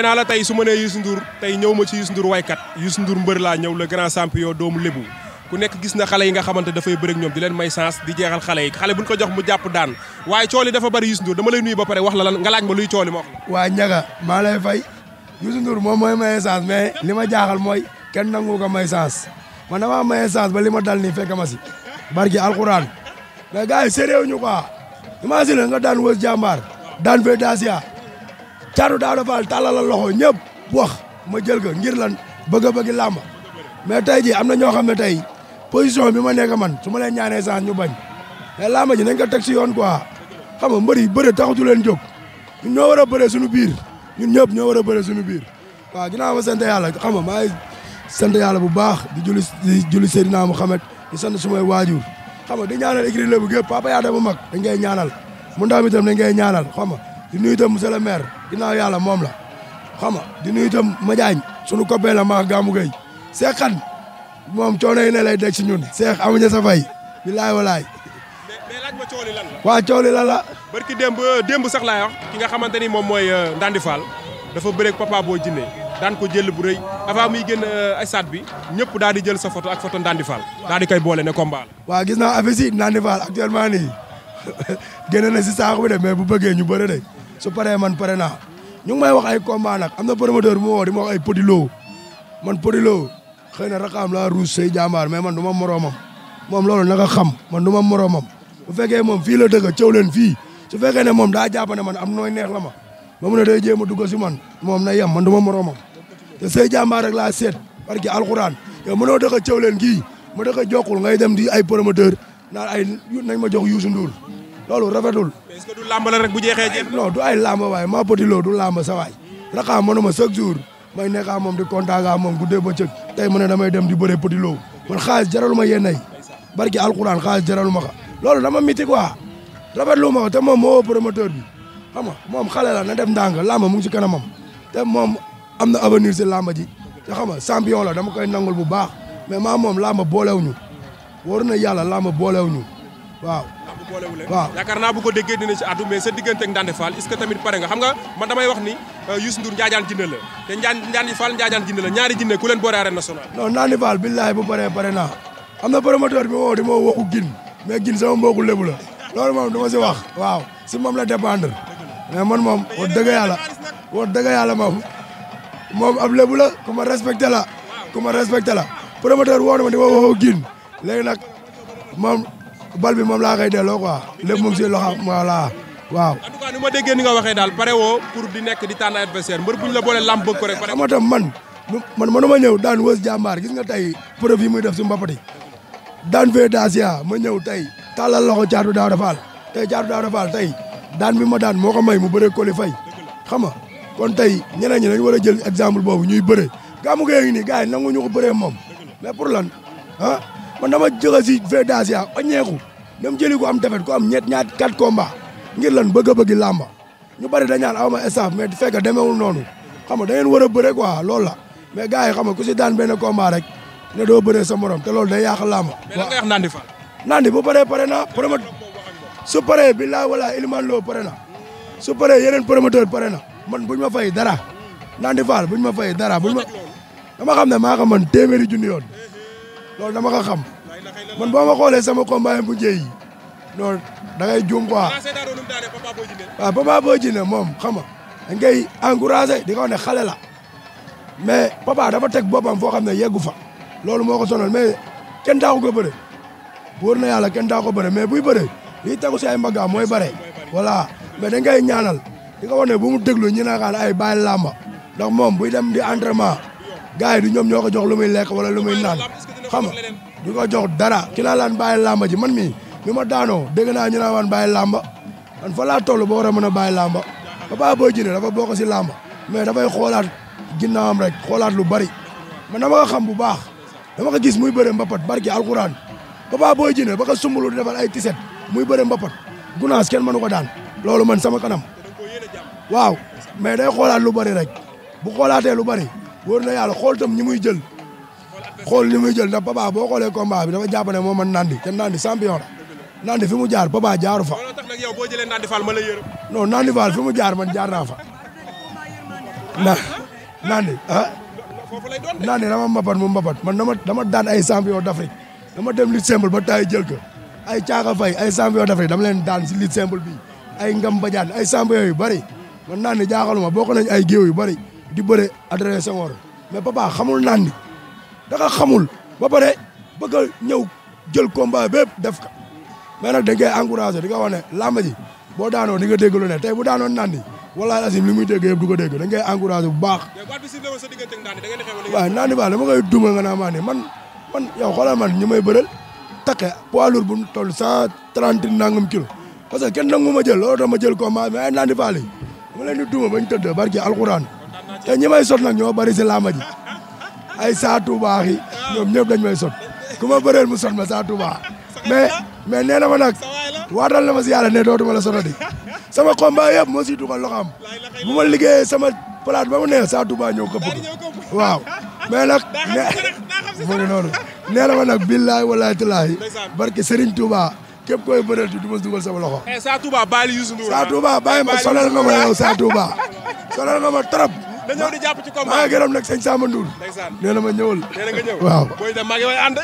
nee naa la tey su ma nee Youssou Ndour tey ñëw ma ci Youssou Ndour waykat Youssou Ndour mbër laa ñëw le grand champion doomu lébu ku nekk gis na xale yi nga xamante dafay bëre ak ñoom di leen may chance di jeexal xale yi xale buñ ko jox mu jàpp daan waaye cooli dafa bari Youssou Ndour dama lay nuyu ba pare wax la lan nga laaj ma luy cooli ma wax la. waa Ndiaga maa lay fay Youssou Ndour moom mooy maye chance mais li ma jaaxal mooy kenn nangu ko may chance man damaa maye chance ba li ma dal nii fekk ma si barki alxuraan mais gars yi sérieux ñu quoi imagine nga daan wës jàmbaar daan fee daasiya caatu daaw dafa tàllal loxo ñëpp wax ma jël ko ngir lan bëgg a bëgg làmb mais tey jii am na ñoo xam ne tey position bi ma nekk man su ma leen ñaanee chance ñu bañ mais làmb ji nañ ko teg si yoon quoi xam nga mbër yi bëre taxatu leen jóg ñun ñoo war a bëre suñu biir ñun ñëpp ñoo war a bëre suñu biir waaw ginnaaw ma sant yàlla xam nga maa ngi sant yàlla bu baax di julli Seydina Muhammad di sant sumay waajur xam nga di ñaanal écrit lébu gépp papa yaa bu mag dañ koy ñaanal mu ndaw mi tam dañ koy ñaanal xam nga di nuyu itam monsieur le maire ginnaaw yàlla moom la xam nga di nuyu itam Madiagne sunu copain la maa gàmmu gay Seex Xan moom coono yi ne lay deg si ñun Seex amuñu sa fay bilaay walaay mais laaj ma cooli lan la waa cooli lan la barki démb sax laay wax ki nga xamante ni moom mooy Ndandi Fall dafa bëreeg Papa Boy Djiné daan ko jël bu rëy avant muy génn stade bi ñëpp daal di jël sa photo ak photo Ndandi Fall daal di koy boole ne combat la waaw gis naa affaire si Ndandi Fall actuellement nii génne na si saako bi de mais bu bëggee ñu bëre de su paree man pare naa ñu ngi may wax ay combat nag am na promoteur bu ma woo di ma wax ay Petit Lo man Petit Lo xëy na raqaam laa ruus say jàmbaar mais man du ma moroomam moom loolu naka xam man du ma moroomam bu fekkee moom fii la dëgg cëw leen fii su fekkee ne moom daa jàpp ne man am nooy neex la ma ba mu ne day jéem a dugg si man moom na yem man du ma moroomam te say jàmbaar rek laa seet parce que alxuraan yow mënoo dëkk cëw leen kii mu dëkk jokkul ngay dem di ay promoteur naan ay nañ ma jox Youssou Ndour loolu rafetul. mais est-ce que du làmb la rek bu jeexee jeex. non du ay làmb waaye maa Petit Lo du làmb sa waay raqaam mënuma chaque jour may nekkaa moom di kontaan ak moom guddee ba cëg tey mu ne damay dem di bëre Petit Lo man xaalis jaralu ma yéen ay barki alxuraan xaalis jaralu ma ko loolu dama miti quoi rafetlu ma ko te moom moo woo promoteur bi xam nga moom xale la na def ndànk làmb mu ngi ci kanamam te moom am na avenir si làmb ji te xam nga champion la dama koy nangul bu baax mais maa moom làmb boolewuñu war na yàlla làmb boolewuñu waaw. waaw yaakaar naa bu ko déggee dina ci addu mais sa diggante ak Ndandi Fall est-ce que tamit pare nga xam nga man damay wax ni Youssou Ndour njaajaan jinne la te Ndandi Fall njaajaan jinne la ñaari jinne ku leen boole arène nationale. non Ndandi Fall billahi bu pare naa am na promoteur bi woo di ma waxu gin mais gin sama mbokku lébu la loolu moom du ma si wax waaw si moom la dépendre mais man moom wax dëgg yàlla moom ab lébu la ku ma respecté la promoteur woo na ma di ma waxu gin léegi nag moom bal bi moom laa koy delloo quoi lépp mu ngi si loxo voilà waaw. en tout cas ni ma déggee ni nga waxee daal pare woo pour di nekk di tànn adversaire mbër bu ñu la boolee lamb bëgg ko rek. xam nga tam man mënuma ñëw daan wës jàmbaar gis nga tey preuve yi muy def si mbapati daan fee daasiya ma ñëw tey tàllal loxo caatu daaw dafaal tey daan bi ma daan moo ko may mu bëre Coly Faye xam nga kon tey ñeneen ñi dañu war a jël exemple boobu ñuy bëre gàmmu gee ngi nii gars yi nangu ñu ko bëree moom mais pour lan ah man dama jóge si fee daasiya oññeeku dem jëli ko am defet ko am ñaar 4 combats ngir lan bëgg a bëgg làmba ñu bari dañaan aw ma staff mais fekk demeewul noonu xam nga da ngeen war a bëre quoi loolu la mais gars yi xam nga ku si daan benn combat rek ne doo bëree sa morom te loolu day yàq làmba. mais lan nga wax Ndandi Fall. Ndandi bu pare na su paree billaay wala Iliman Lo pare na su paree yeneen promoteur pare na man buñ ma fay dara Ndandi Fall buñ ma fay dara dama xam ne maa ko man téeméeri junni yoon loolu dama ko xam man boo ma xoolee sama combat bu njëy yi non da ngay juum quoi waaw Papa Boy Djiné moom xam nga dañ koy encouragé di ko wax ne xale la mais papa dafa teg boppam foo xam ne yeggu fa loolu moo ko sonal mais kenn daaxu ko bëre wóor na yàlla kenn daaxu ko bëre mais buy bëre liy tegu si ay mbaggaam mooy bëre voilà mais dañ koy ñaanal di ko wax ne bu mu déglu ñu naan ay bàyyi làmba ndax moom buy dem di entraînement gars yi du ñoom ñoo ko jox lu muy lekk wala lu muy naan xam nga du ko jox dara ki naa laan bàyyi làmba ji man mii bi ma daanoo dégg naa ñu naan waan bàyyi làmba man fa laa toll ba war a mën a bàyyi làmba Papa Boy Djiné dafa bokk si làmba mais dafay xoolaat ginnaawam rek xoolaat lu bari man dama ko xam bu baax dama ko gis muy bëre mbapat barki alxuraan Papa Boy Djiné ba ko sumbulu di defal ay tiset muy bëre mbapat gunaas kenn mënu ko daan loolu man sama kanam waaw mais day xoolaat lu bari rek bu xoolaatee lu bari wóor na yàlla xool tam ñi muy jël xool ñi muy jël ndax Papa boo xoolee combat bi dafa jàpp ne moo man Ndandi te Ndandi champion la Ndandi fi mu jaar Papa jaaru fa. loolu tax nag yow boo jëlee Ndandi Fall ma la yërëm. non Ndandi Fall fi mu jaar man jaar naa fa Nandi Nandi dama mbapat mu mbapat man dama daan ay champion d'Afrique dama dem lutte simple ba taay jël ko ay Caaka Fay ay champion d'Afrique dama leen daan si lutte simple bi ay Ngam Badiane ay champion yu bëri man Nandi jaaxaluma bokk nañ ay géew yu bëri di bëre adressé Senghor mais papa xamul Nandi daka xamul ba pare bëgg a ñëw jël combat bépp def ko mais nag dañ koy encouragé di nga wax ne làmb ji boo daanoo di nga dégg lu ne tey bu daanoon Nandi wallaahi asim li muy dégg yëpp du ko dégg dañ koy encouragé bu baax. waaw Nandi ba dama koy duma nga naa maa ne man yow xoolal man ñi may bëral takke poids lourd bu mu toll 130 nangam kilo parce que kenn nangu ma jël loolu tax ma jël combat mais ay Nandi Fall yi dama leen di duma bañ tëdd barki alxuraan te ñi may sot nag ñoo bari si làmb ji ay saatu baax yi ñoom ñëpp dañ may sot ku ma bëreel mu sot ma saatu baax mais nee na ma nag waatal na ma si yàlla ne dootuma la sotati sama combat yëpp moo siy dugal loxoom bu ma liggéeyee sama palaat ba mu neex saatu baax ñëw këpp ko waaw mais nag mu ngi noonu nee na ma nag billaay walaay talaahi barke Serigne Touba képp koy bëreel ti du ma dugal sama loxo Sa Touba bàyyi Youssou Ndour Sa Touba bàyyi ma sonal nga ma yow Sa Touba sonal nga ma trop dañoo di jàpp ci combat maa ngi gërëm nag sëñ Samba Ndour nee na ma ñëwal nee na nga ñëw waaw booy dem maa ngi way ànd